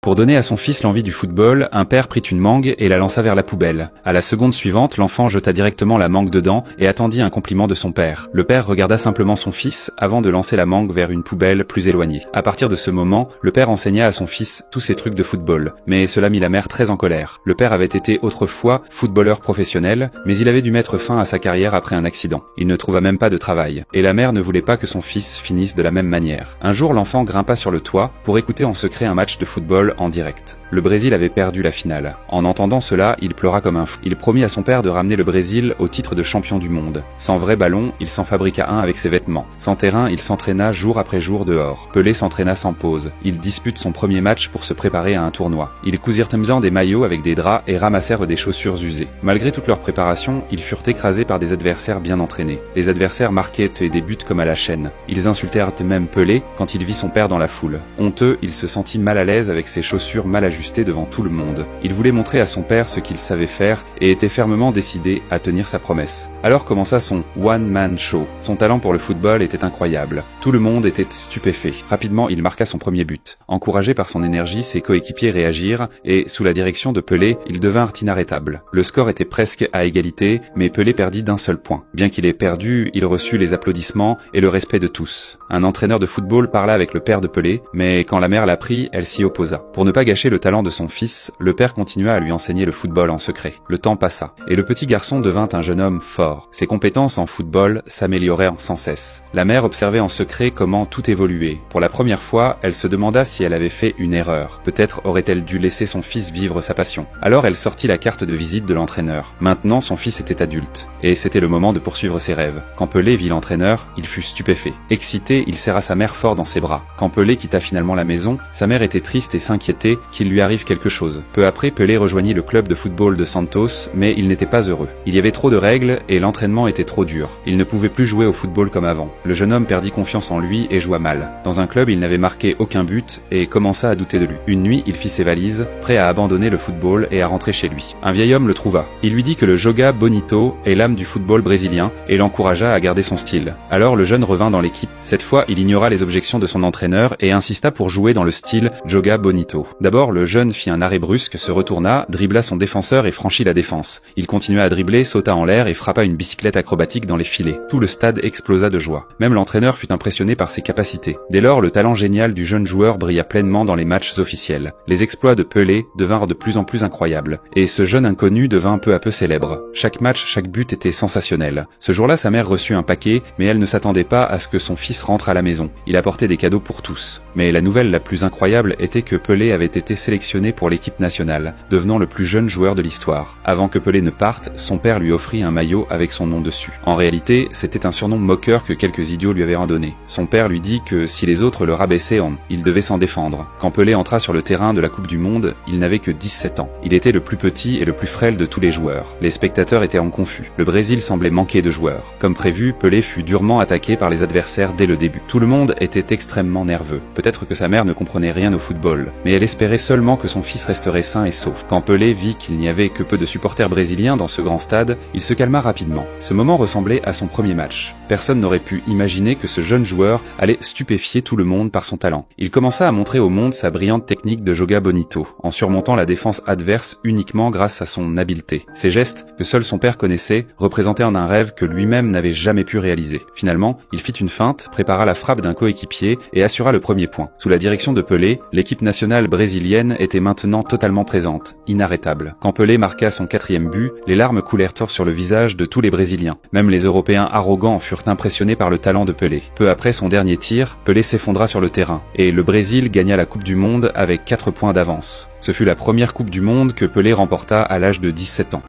Pour donner à son fils l'envie du football, un père prit une mangue et la lança vers la poubelle. À la seconde suivante, l'enfant jeta directement la mangue dedans et attendit un compliment de son père. Le père regarda simplement son fils avant de lancer la mangue vers une poubelle plus éloignée. À partir de ce moment, le père enseigna à son fils tous ces trucs de football, mais cela mit la mère très en colère. Le père avait été autrefois footballeur professionnel, mais il avait dû mettre fin à sa carrière après un accident. Il ne trouva même pas de travail, et la mère ne voulait pas que son fils finisse de la même manière. Un jour, l'enfant grimpa sur le toit pour écouter en secret un match de football en direct. Le Brésil avait perdu la finale. En entendant cela, il pleura comme un fou. Il promit à son père de ramener le Brésil au titre de champion du monde. Sans vrai ballon, il s'en fabriqua un avec ses vêtements. Sans terrain, il s'entraîna jour après jour dehors. Pelé s'entraîna sans pause. Il dispute son premier match pour se préparer à un tournoi. Ils cousirent des maillots avec des draps et ramassèrent des chaussures usées. Malgré toute leur préparation, ils furent écrasés par des adversaires bien entraînés. Les adversaires marquaient des buts comme à la chaîne. Ils insultèrent même Pelé quand il vit son père dans la foule. Honteux, il se sentit mal à l'aise avec ses chaussures mal ajustées devant tout le monde. Il voulait montrer à son père ce qu'il savait faire et était fermement décidé à tenir sa promesse. Alors commença son one-man show. Son talent pour le football était incroyable. Tout le monde était stupéfait. Rapidement, il marqua son premier but. Encouragé par son énergie, ses coéquipiers réagirent et, sous la direction de Pelé, ils devinrent inarrêtables. Le score était presque à égalité, mais Pelé perdit d'un seul point. Bien qu'il ait perdu, il reçut les applaudissements et le respect de tous. Un entraîneur de football parla avec le père de Pelé, mais quand la mère l'apprit, elle s'y opposa. Pour ne pas gâcher le talent de son fils, le père continua à lui enseigner le football en secret. Le temps passa, et le petit garçon devint un jeune homme fort. Ses compétences en football s'améliorèrent sans cesse. La mère observait en secret comment tout évoluait. Pour la première fois, elle se demanda si elle avait fait une erreur. Peut-être aurait-elle dû laisser son fils vivre sa passion. Alors elle sortit la carte de visite de l'entraîneur. Maintenant, son fils était adulte, et c'était le moment de poursuivre ses rêves. Quand Pelé vit l'entraîneur, il fut stupéfait. Excité, il serra sa mère fort dans ses bras. Quand Pelé quitta finalement la maison, sa mère était triste et s'inquiétait qu'il lui arrive quelque chose. Peu après, Pelé rejoignit le club de football de Santos, mais il n'était pas heureux. Il y avait trop de règles et l'entraînement était trop dur. Il ne pouvait plus jouer au football comme avant. Le jeune homme perdit confiance en lui et joua mal. Dans un club, il n'avait marqué aucun but et commença à douter de lui. Une nuit, il fit ses valises, prêt à abandonner le football et à rentrer chez lui. Un vieil homme le trouva. Il lui dit que le Joga Bonito est l'âme du football brésilien et l'encouragea à garder son style. Alors le jeune revint dans l'équipe. Cette fois, il ignora les objections de son entraîneur et insista pour jouer dans le style Joga Bonito. D'abord, le jeune fit un arrêt brusque, se retourna, dribbla son défenseur et franchit la défense. Il continua à dribbler, sauta en l'air et frappa une bicyclette acrobatique dans les filets. Tout le stade explosa de joie. Même l'entraîneur fut impressionné par ses capacités. Dès lors, le talent génial du jeune joueur brilla pleinement dans les matchs officiels. Les exploits de Pelé devinrent de plus en plus incroyables, et ce jeune inconnu devint peu à peu célèbre. Chaque match, chaque but était sensationnel. Ce jour-là, sa mère reçut un paquet, mais elle ne s'attendait pas à ce que son fils rentre à la maison. Il apportait des cadeaux pour tous. Mais la nouvelle la plus incroyable était que Pelé avait été sélectionné pour l'équipe nationale, devenant le plus jeune joueur de l'histoire. Avant que Pelé ne parte, son père lui offrit un maillot avec son nom dessus. En réalité, c'était un surnom moqueur que quelques idiots lui avaient donné. Son père lui dit que si les autres le rabaissaient, il devait s'en défendre. Quand Pelé entra sur le terrain de la Coupe du Monde, il n'avait que 17 ans. Il était le plus petit et le plus frêle de tous les joueurs. Les spectateurs étaient en confus. Le Brésil semblait manquer de joueurs. Comme prévu, Pelé fut durement attaqué par les adversaires dès le début. Tout le monde était extrêmement nerveux. Peut-être que sa mère ne comprenait rien au football, mais elle espérait seulement que son fils resterait sain et sauf. Quand Pelé vit qu'il n'y avait que peu de supporters brésiliens dans ce grand stade, il se calma rapidement. Ce moment ressemblait à son premier match. Personne n'aurait pu imaginer que ce jeune joueur allait stupéfier tout le monde par son talent. Il commença à montrer au monde sa brillante technique de Joga Bonito, en surmontant la défense adverse uniquement grâce à son habileté. Ces gestes, que seul son père connaissait, représentaient un rêve que lui-même n'avait jamais pu réaliser. Finalement, il fit une feinte, prépara la frappe d'un coéquipier et assura le premier point. Sous la direction de Pelé, l'équipe nationale brésilienne était maintenant totalement présente, inarrêtable. Quand Pelé marqua son 4e but, les larmes coulèrent sur le visage de tous les Brésiliens. Même les Européens arrogants furent impressionnés par le talent de Pelé. Peu après son dernier tir, Pelé s'effondra sur le terrain, et le Brésil gagna la Coupe du Monde avec 4 points d'avance. Ce fut la première Coupe du Monde que Pelé remporta à l'âge de 17 ans.